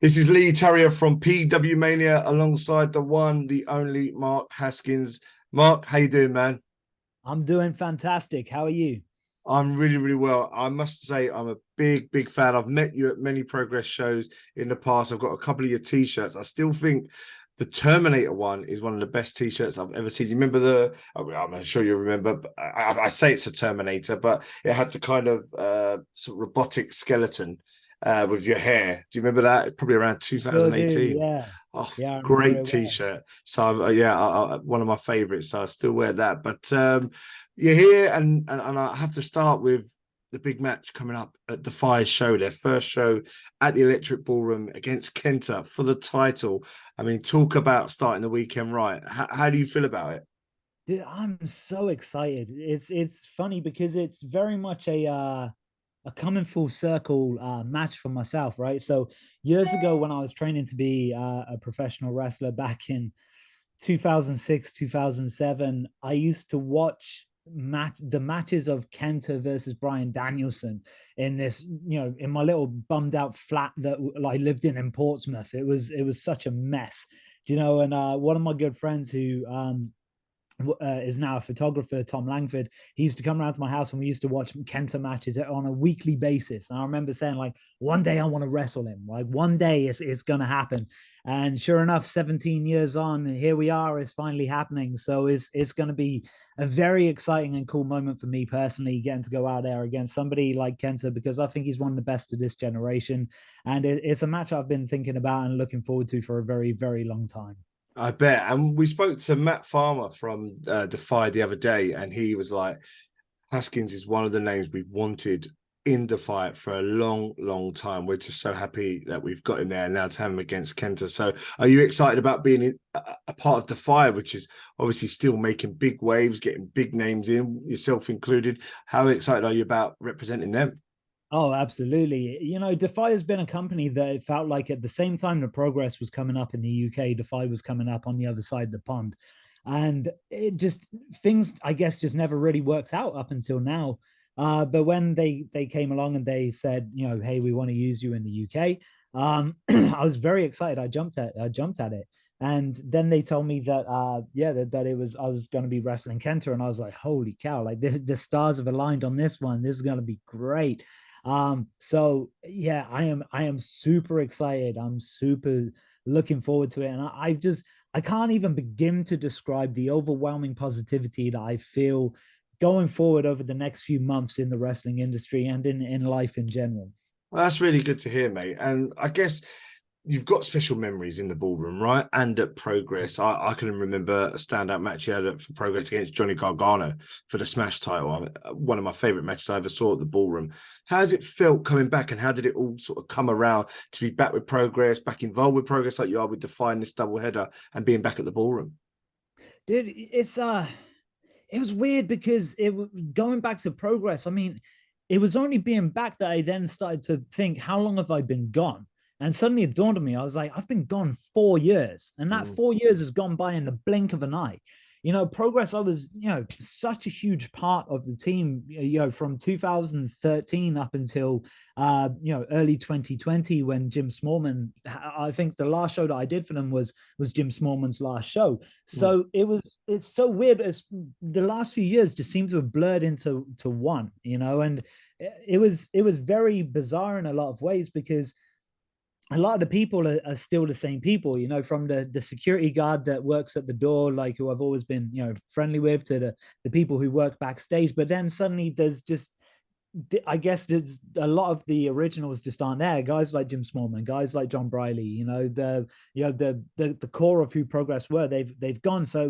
This is Lee Terrier from PW Mania alongside the one, the only Mark Haskins. Mark, how you doing, man? I'm doing fantastic. How are you? I'm really, really well. I must say I'm a big, big fan. I've met you at many Progress shows in the past. I've got a couple of your t-shirts. I still think the Terminator one is one of the best t-shirts I've ever seen. You remember I'm sure you remember, but I say it's a Terminator, but it had the kind of sort of robotic skeleton with your hair. Do you remember that? Probably around Sure do. 2018. Yeah. Oh, Yeah, I remember great it well. t-shirt. So yeah, one of my favorites. So I still wear that. But you're here, and I have to start with the big match coming up at Defy's show, their first show at the Electric Ballroom against Kenta for the title. I mean, talk about starting the weekend right. How do you feel about it? Dude, I'm so excited. It's funny because it's very much a coming full circle match for myself, right? So years ago when I was training to be a professional wrestler back in 2006, 2007, I used to watch the matches of Kenta versus Brian Danielson in this, in my little bummed out flat that I lived in Portsmouth. It was such a mess, and one of my good friends who is now a photographer, Tom Langford. He used to come around to my house and we used to watch Kenta matches on a weekly basis. And I remember saying, like, one day I want to wrestle him. Like, one day it's going to happen. And sure enough, 17 years on, here we are. It's finally happening. So it's going to be a very exciting and cool moment for me personally, getting to go out there against somebody like Kenta, because I think he's one of the best of this generation. And it's a match I've been thinking about and looking forward to for a very, very long time. I bet. And we spoke to Matt Farmer from Defy the other day, and he was like, Haskins is one of the names we've wanted in the fight for a long, long time. We're just so happy that we've got him there now to have him against Kenta. So, are you excited about being a part of Defy, which is obviously still making big waves, getting big names in, yourself included? How excited are you about representing them? Oh, absolutely. Defy has been a company that it felt like at the same time the progress was coming up in the UK, Defy was coming up on the other side of the pond. And it just things, I guess, just never really worked out up until now. But when they came along and they said, hey, we want to use you in the UK, I was very excited. I jumped at it. And then they told me that yeah, that it was I was going to be wrestling Kenta, and I was like, holy cow, like the stars have aligned on this one. This is going to be great. So yeah, I am super excited. I'm super looking forward to it. And I can't even begin to describe the overwhelming positivity that I feel going forward over the next few months in the wrestling industry and in life in general. Well, that's really good to hear, mate. And I guess you've got special memories in the ballroom, right? And at Progress, I can remember a standout match you had for Progress against Johnny Gargano for the Smash title. One of my favorite matches I ever saw at the ballroom. How has it felt coming back, and how did it all sort of come around to be back with Progress, back involved with Progress like you are with Define this double header and being back at the ballroom? Dude, it was weird because going back to Progress. I mean, it was only being back that I then started to think, how long have I been gone? And suddenly it dawned on me, I was like, I've been gone 4 years, and that Mm. 4 years has gone by in the blink of an eye. Progress, I was, such a huge part of the team, from 2013 up until, early 2020 when Jim Smallman, I think the last show that I did for them was Jim Smallman's last show. Mm. So it's so weird. The last few years just seem to have blurred into one, and it was very bizarre in a lot of ways because a lot of the people are still the same people, from the security guard that works at the door, like who I've always been, friendly with, to the people who work backstage. But then suddenly there's just, I guess there's a lot of the originals just aren't there. Guys like Jim Smallman, guys like John Briley, the core of who Progress were, they've gone. So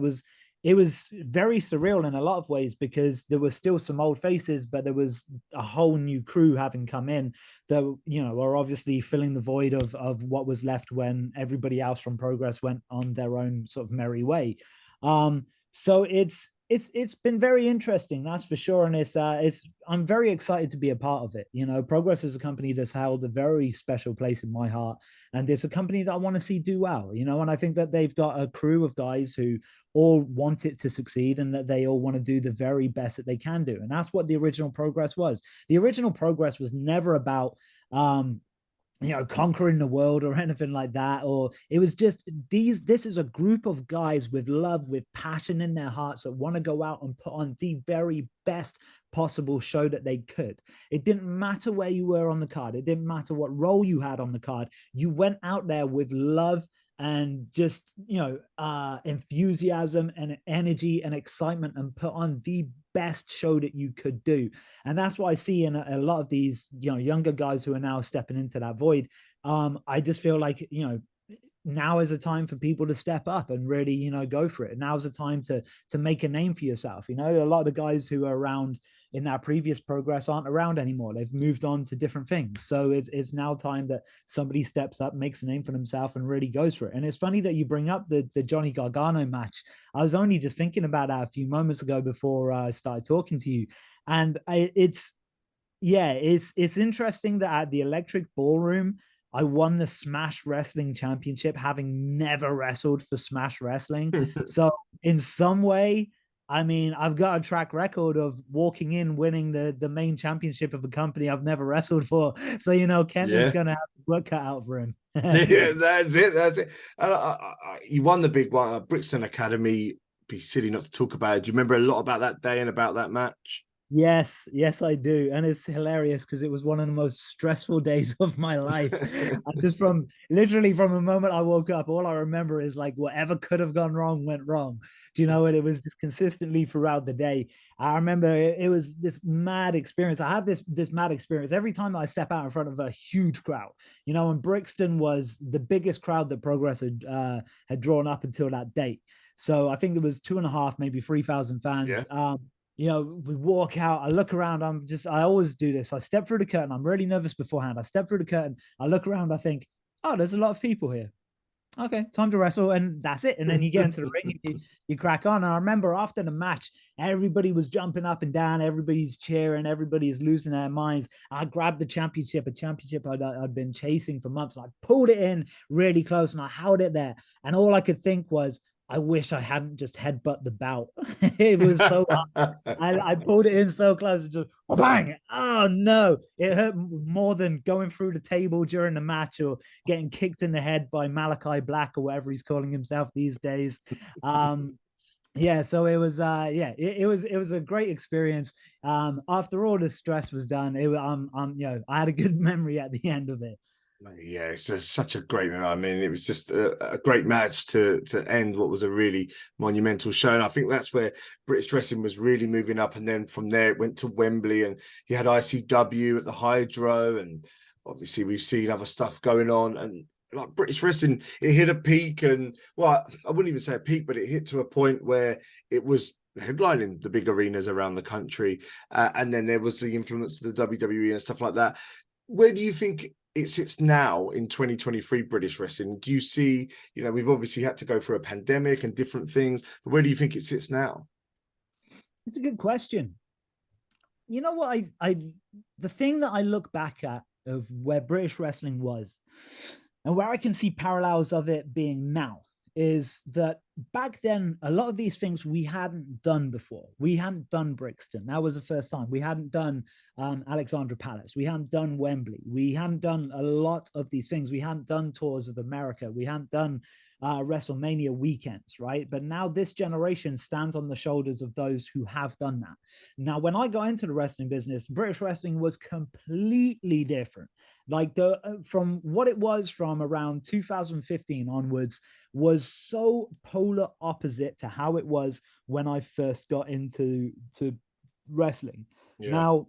it was very surreal in a lot of ways because there were still some old faces, but there was a whole new crew having come in that are obviously filling the void of what was left when everybody else from Progress went on their own sort of merry way. So it's been very interesting, that's for sure, and it's I'm very excited to be a part of it. Progress is a company that's held a very special place in my heart, and it's a company that I want to see do well. And I think that they've got a crew of guys who all want it to succeed and that they all want to do the very best that they can do, and that's what the original Progress was. The original Progress was never about conquering the world or anything like that. Or it was just this is a group of guys with love, with passion in their hearts that want to go out and put on the very best possible show that they could. It didn't matter where you were on the card. It didn't matter what role you had on the card. You went out there with love and just enthusiasm and energy and excitement and put on the best show that you could do. And that's what I see in a lot of these younger guys who are now stepping into that void. I just feel like now is a time for people to step up and really go for it. Now's the time to make a name for yourself. A lot of the guys who are around in that previous progress aren't around anymore. They've moved on to different things. So it's now time that somebody steps up, makes a name for themselves, and really goes for it. And it's funny that you bring up the Johnny Gargano match. I was only just thinking about that a few moments ago before I started talking to you. And it's interesting that at the Electric Ballroom, I won the Smash Wrestling Championship, having never wrestled for Smash Wrestling. So in some way, I mean, I've got a track record of walking in, winning the main championship of a company I've never wrestled for. So, Kenta's going to have work cut out for him. Yeah, that's it. That's it. You won the big one at Brixton Academy. Be silly not to talk about it. Do you remember a lot about that day and about that match? Yes, I do. And it's hilarious because it was one of the most stressful days of my life. Just literally from the moment I woke up, all I remember is like whatever could have gone wrong went wrong. Do you know? And it was just consistently throughout the day. I remember it was this mad experience. I have this mad experience every time I step out in front of a huge crowd. And Brixton was the biggest crowd that Progress had drawn up until that date. So I think there was 2.5, maybe 3,000 fans. Yeah. We walk out, I look around, I always do this. I step through the curtain. I'm really nervous beforehand. I step through the curtain, I look around, I think, oh, there's a lot of people here. Okay, time to wrestle. And that's it. And then you get into the ring and you crack on. And I remember after the match, everybody was jumping up and down. Everybody's cheering. Everybody's losing their minds. I grabbed the championship, a championship I'd been chasing for months. And I pulled it in really close and I held it there. And all I could think was, I wish I hadn't just headbutt the belt. It was so I pulled it in so close and just bang. Oh no, it hurt more than going through the table during the match or getting kicked in the head by Malachi Black or whatever he's calling himself these days. Yeah, so it was it was a great experience. After all the stress was done, I had a good memory at the end of it. Yeah, it's such a great. I mean, it was just a great match to end what was a really monumental show, and I think that's where British wrestling was really moving up. And then from there, it went to Wembley, and you had ICW at the Hydro, and obviously we've seen other stuff going on. And like British wrestling, it hit a peak, and well, I wouldn't even say a peak, but it hit to a point where it was headlining the big arenas around the country, and then there was the influence of the WWE and stuff like that. Where do you think it sits now in 2023 British wrestling? Do you see, we've obviously had to go through a pandemic and different things, but where do you think it sits now? It's a good question. You know what? The thing that I look back at of where British wrestling was and where I can see parallels of it being now is that back then, a lot of these things we hadn't done before. We hadn't done Brixton. That was the first time. We hadn't done Alexandra Palace. We hadn't done Wembley. We hadn't done a lot of these things. We hadn't done Tours of America. We hadn't done WrestleMania weekends, right? But now this generation stands on the shoulders of those who have done that. Now, when I got into the wrestling business, British wrestling was completely different. Like from what it was from around 2015 onwards was so polar opposite to how it was when I first got into wrestling. Yeah. Now,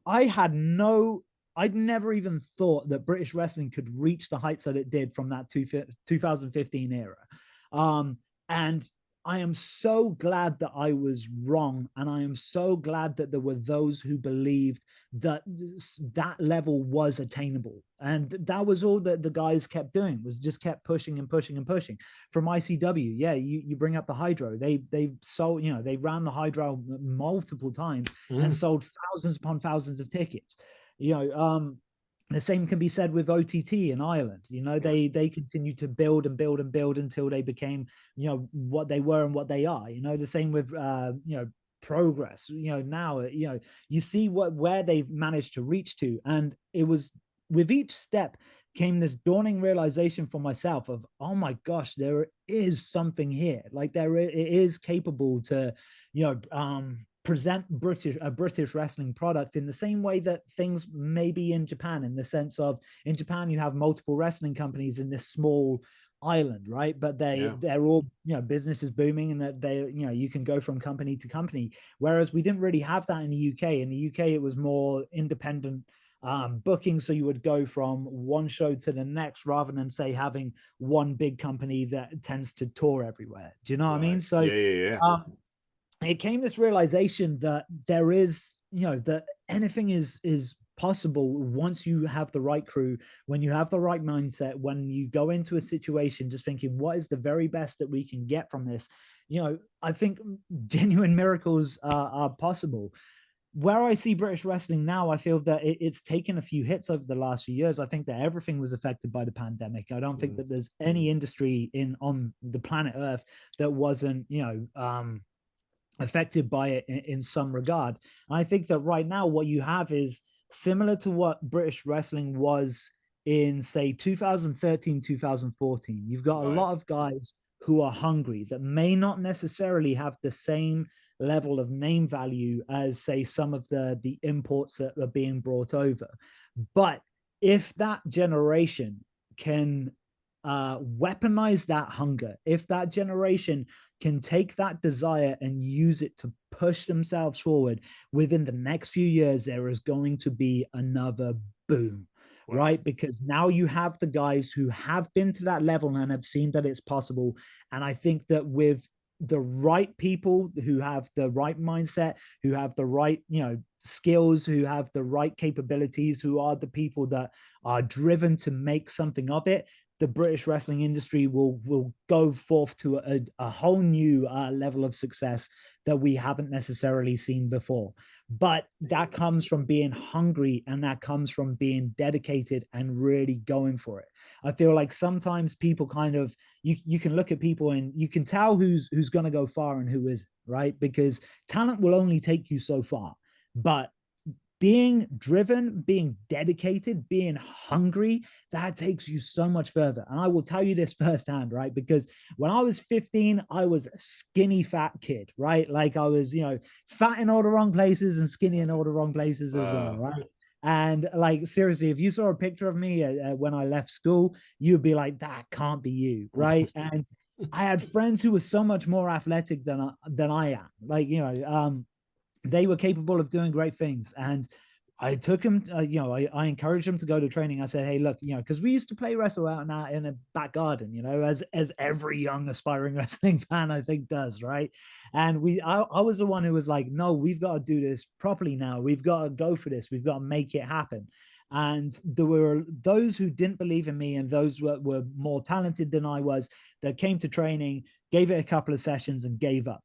I'd never even thought that British wrestling could reach the heights that it did from that 2015 era. And I am so glad that I was wrong. And I am so glad that there were those who believed that that level was attainable. And that was all that the guys kept doing, was just kept pushing and pushing and pushing. From ICW, yeah, you bring up the Hydro. They sold, they ran the Hydro multiple times and sold thousands upon thousands of tickets. The same can be said with OTT in Ireland. They continue to build and build and build until they became, what they were and what they are. The same with, Progress. Now, you see where they've managed to reach to, and it was with each step came this dawning realization for myself of, oh my gosh, there is something here. Like it is capable to, present a British wrestling product in the same way that things may be in Japan, in the sense of, in Japan you have multiple wrestling companies in this small island, right? But they're all, business is booming, and that you can go from company to company. Whereas we didn't really have that in the UK. In the UK, it was more independent booking, so you would go from one show to the next, rather than say having one big company that tends to tour everywhere. Do you know what I mean? So it came this realization that there is, that anything is possible once you have the right crew, when you have the right mindset, when you go into a situation just thinking, what is the very best that we can get from this? I think genuine miracles are possible. Where I see British wrestling now, I feel that it's taken a few hits over the last few years. I think that everything was affected by the pandemic. I don't think that there's any industry on the planet Earth that wasn't, affected by it in some regard. And I think that right now what you have is similar to what British wrestling was in, say, 2013, 2014. You've got a lot of guys who are hungry that may not necessarily have the same level of name value as, say, some of the imports that are being brought over. But if that generation can weaponize that hunger, if that generation can take that desire and use it to push themselves forward, within the next few years, there is going to be another boom. Wow. Right? Because now you have the guys who have been to that level and have seen that it's possible. And I think that with the right people who have the right mindset, who have the right, skills, who have the right capabilities, who are the people that are driven to make something of it, the British wrestling industry will go forth to a whole new level of success that we haven't necessarily seen before. But that comes from being hungry, and that comes from being dedicated and really going for it. I feel like sometimes people kind of, you can look at people and you can tell who's going to go far and who isn't, right? Because talent will only take you so far. But being driven, being dedicated, being hungry, that takes you so much further. And I will tell you this firsthand, right? Because when I was 15, I was a skinny, fat kid, right? Like I was, fat in all the wrong places and skinny in all the wrong places as well, right? And like, seriously, if you saw a picture of me when I left school, you'd be like, that can't be you, right? And I had friends who were so much more athletic than I am. Like, they were capable of doing great things. And I took him, I encouraged him to go to training. I said, hey, look, because we used to play wrestle out in a back garden, as every young aspiring wrestling fan, I think, does, right? And I was the one who was like, no, we've got to do this properly now. We've got to go for this. We've got to make it happen. And there were those who didn't believe in me, and those were more talented than I was, that came to training, gave it a couple of sessions and gave up.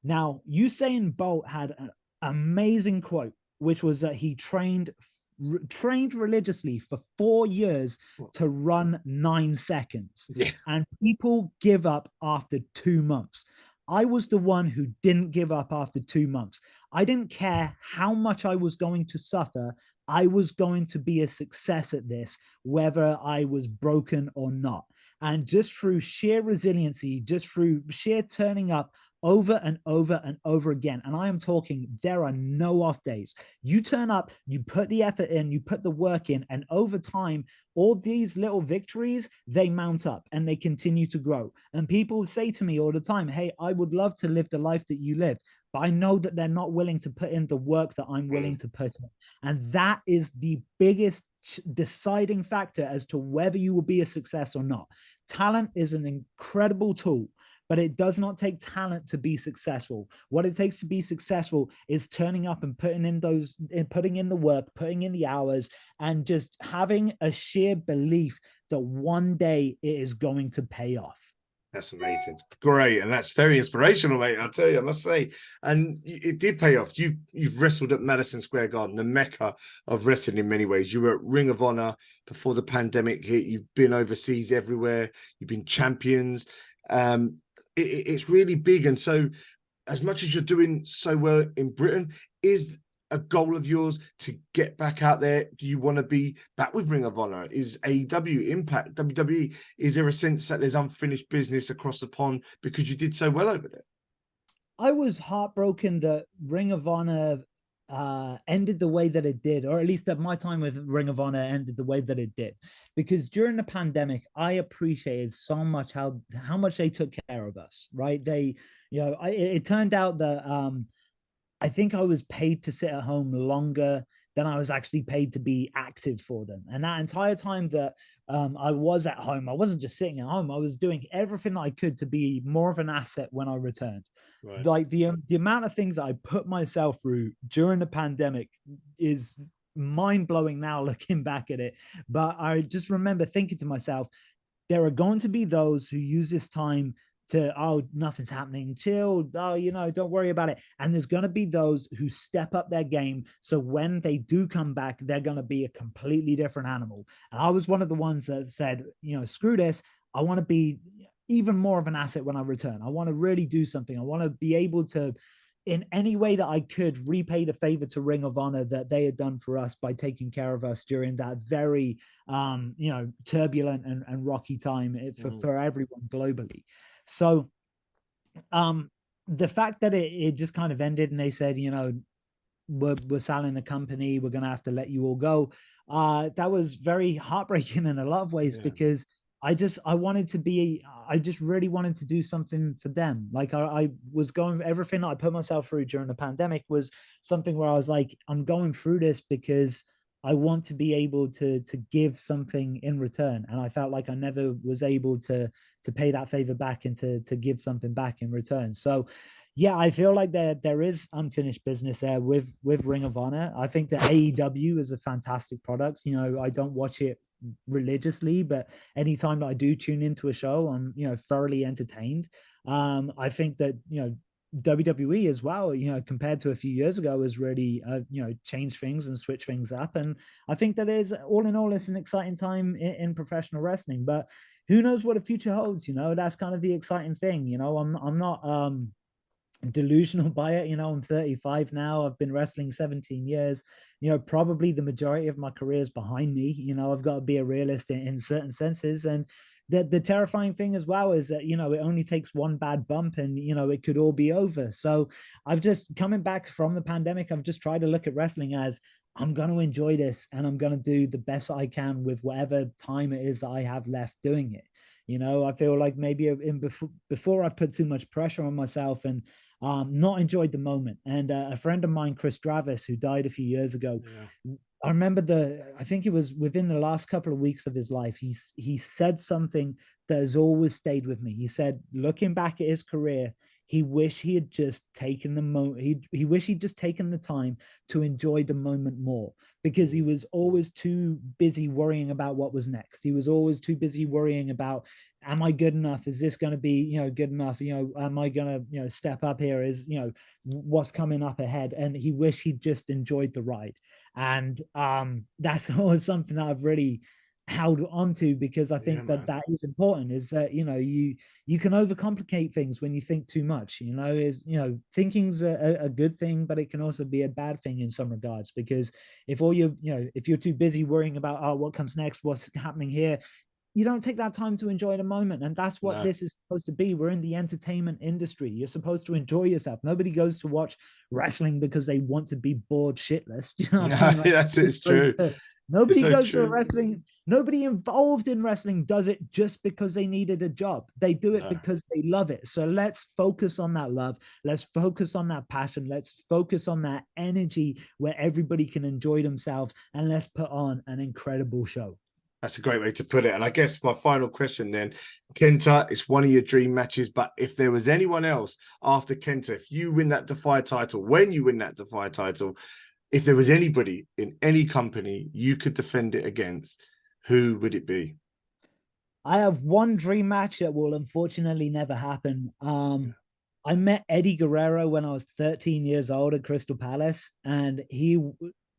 Now, Usain Bolt had an amazing quote, which was that he trained religiously for 4 years to run 9 seconds. Yeah. And people give up after 2 months. I was the one who didn't give up after 2 months. I didn't care how much I was going to suffer. I was going to be a success at this, whether I was broken or not. And just through sheer resiliency, just through sheer turning up over and over and over again. And I am talking, there are no off days. You turn up, you put the effort in, you put the work in, and over time, all these little victories, they mount up and they continue to grow. And people say to me all the time, hey, I would love to live the life that you lived, but I know that they're not willing to put in the work that I'm willing to put in. And that is the biggest deciding factor as to whether you will be a success or not. Talent is an incredible tool, but it does not take talent to be successful. What it takes to be successful is turning up and putting in the work, putting in the hours, and just having a sheer belief that one day it is going to pay off. That's amazing. Great. And that's very inspirational, mate. I'll tell you, I must say. And it did pay off. You've wrestled at Madison Square Garden, the mecca of wrestling in many ways. You were at Ring of Honor before the pandemic hit. You've been overseas everywhere. You've been champions. It's really big. And so as much as you're doing so well in Britain, is a goal of yours to get back out there? Do you want to be back with Ring of Honor? Is AEW, Impact, WWE, is there a sense that there's unfinished business across the pond because you did so well over there? I was heartbroken that Ring of Honor ended the way that it did, or at least that my time with Ring of Honor ended the way that it did, because during the pandemic, I appreciated so much how much they took care of us. Right? They, it turned out that I think I was paid to sit at home longer than I was actually paid to be active for them. And that entire time that I was at home, I wasn't just sitting at home. I was doing everything that I could to be more of an asset when I returned. Right. Like the amount of things that I put myself through during the pandemic is mind blowing now looking back at it. But I just remember thinking to myself, there are going to be those who use this time to, oh, nothing's happening, chill, oh, don't worry about it. And there's going to be those who step up their game, so when they do come back, they're going to be a completely different animal. And I was one of the ones that said, screw this, I want to be even more of an asset when I return. I want to really do something. I want to be able to, in any way that I could, repay the favor to Ring of Honor that they had done for us by taking care of us during that very turbulent and rocky time for everyone globally. So the fact that it just kind of ended and they said, we're selling the company, we're gonna have to let you all go. That was very heartbreaking in a lot of ways, because I just really wanted to do something for them. Like I was going, everything that I put myself through during the pandemic was something where I was like, I'm going through this because I want to be able to give something in return. And I felt like I never was able to pay that favor back and to give something back in return. So yeah, I feel like there is unfinished business there with Ring of Honor. I think that AEW is a fantastic product. I don't watch it religiously, but anytime that I do tune into a show, I'm thoroughly entertained. I think that WWE as well, compared to a few years ago, has really changed things and switched things up. And I think that is, all in all, it's an exciting time in professional wrestling. But who knows what the future holds? That's kind of the exciting thing. I'm not delusional by it. I'm 35 now. I've been wrestling 17 years. Probably the majority of my career is behind me. I've got to be a realist in certain senses. And the terrifying thing as well is that, it only takes one bad bump and, it could all be over. So I've just, coming back from the pandemic, I've just tried to look at wrestling as, I'm going to enjoy this and I'm going to do the best I can with whatever time it is that I have left doing it. I feel like maybe before I've put too much pressure on myself and not enjoyed the moment. And a friend of mine, Chris Travis, who died a few years ago, I remember I think it was within the last couple of weeks of his life, he said something that has always stayed with me. He said, looking back at his career, he wished he had just taken the moment. He wished he'd just taken the time to enjoy the moment more, because he was always too busy worrying about what was next. He was always too busy worrying about, am I good enough? Is this going to be, good enough? Am I going to, step up here? Is, what's coming up ahead? And he wished he'd just enjoyed the ride. And that's always something that I've really held onto, because I think that is important, is that you can overcomplicate things when you think too much. Thinking's a good thing, but it can also be a bad thing in some regards, because if you're too busy worrying about what comes next, what's happening here, you don't take that time to enjoy the moment. And that's what this is supposed to be. We're in the entertainment industry. You're supposed to enjoy yourself. Nobody goes to watch wrestling because they want to be bored shitless. It's true. Nobody goes to wrestling. Nobody involved in wrestling does it just because they needed a job. They do it because they love it. So let's focus on that love. Let's focus on that passion. Let's focus on that energy where everybody can enjoy themselves, and let's put on an incredible show. That's a great way to put it. And I guess my final question then, KENTA, it's one of your dream matches, but if there was anyone else after KENTA, if you win that Defy title, when you win that Defy title, if there was anybody in any company you could defend it against, who would it be? I have one dream match that will unfortunately never happen. I met Eddie Guerrero when I was 13 years old at Crystal Palace, and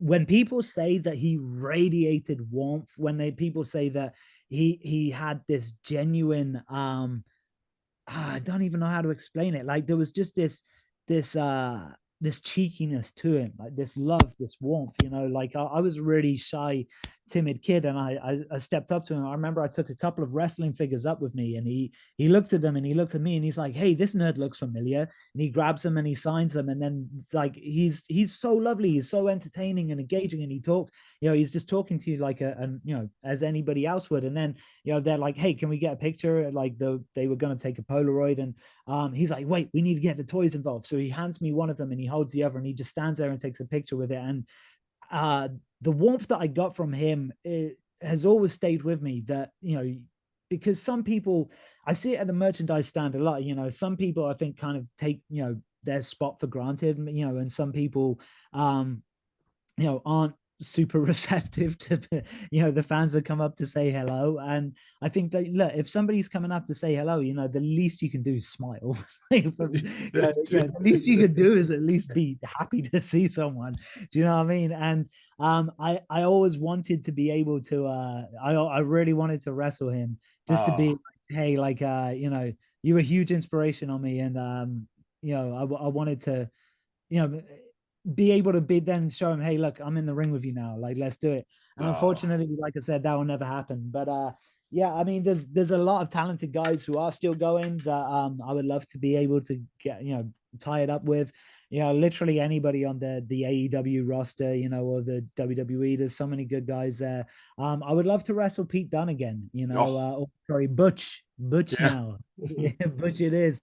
when people say that he radiated warmth, people say that he had this genuine I don't even know how to explain it. Like, there was just this this cheekiness to him, like this love, this warmth, you know. Like I was a really shy, timid kid, and I stepped up to him. I remember I took a couple of wrestling figures up with me, and he looked at them and he looked at me and he's like, "Hey, this nerd looks familiar." And he grabs them and he signs them, and then like he's so lovely, he's so entertaining and engaging, and he talked, you know, he's just talking to you like you know, as anybody else would. And then, you know, they're like, "Hey, can we get a picture?" Like they were going to take a Polaroid, and he's like, "Wait, we need to get the toys involved." So he hands me one of them and he holds the other, and he just stands there and takes a picture with it. And uh, the warmth that I got from him, it has always stayed with me. That, you know, because some people, I see it at the merchandise stand a lot. You know, some people I think kind of take, you know, their spot for granted. You know, and some people, um, you know, aren't super receptive to, you know, the fans that come up to say hello. And I think that, look, if somebody's coming up to say hello, you know, the least you can do is smile. Like, the least you can do is at least be happy to see someone. Do you know what I mean? And I always wanted to be able to I really wanted to wrestle him, just to be Oh, like, hey, like you know, you were a huge inspiration on me. And you know, I wanted to, you know, be able to be then show him, hey, look, I'm in the ring with you now. Like, let's do it. And oh, unfortunately, like I said, that will never happen. But yeah, I mean, there's a lot of talented guys who are still going that I would love to be able to get, you know, tie it up with. You know, literally anybody on the AEW roster, you know, or the WWE. There's so many good guys there. I would love to wrestle Pete Dunne again, you know, oh, oh, sorry, Butch yeah. now. Butch it is.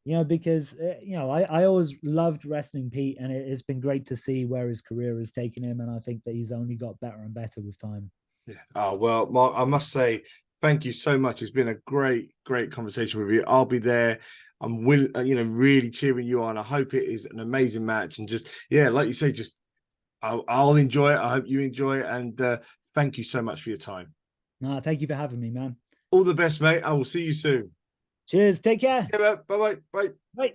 You know, because you know, I always loved wrestling Pete, and it's been great to see where his career has taken him, and I think that he's only got better and better with time. Yeah. Oh, well, Mark, I must say, thank you so much. It's been a great, great conversation with you. I'll be there. I'm will, you know, really cheering you on. I hope it is an amazing match. And just, yeah, like you say, just I'll enjoy it. I hope you enjoy it. And thank you so much for your time. No, thank you for having me, man. All the best, mate. I will see you soon. Cheers. Take care. Yeah, bye bye. Bye. Bye.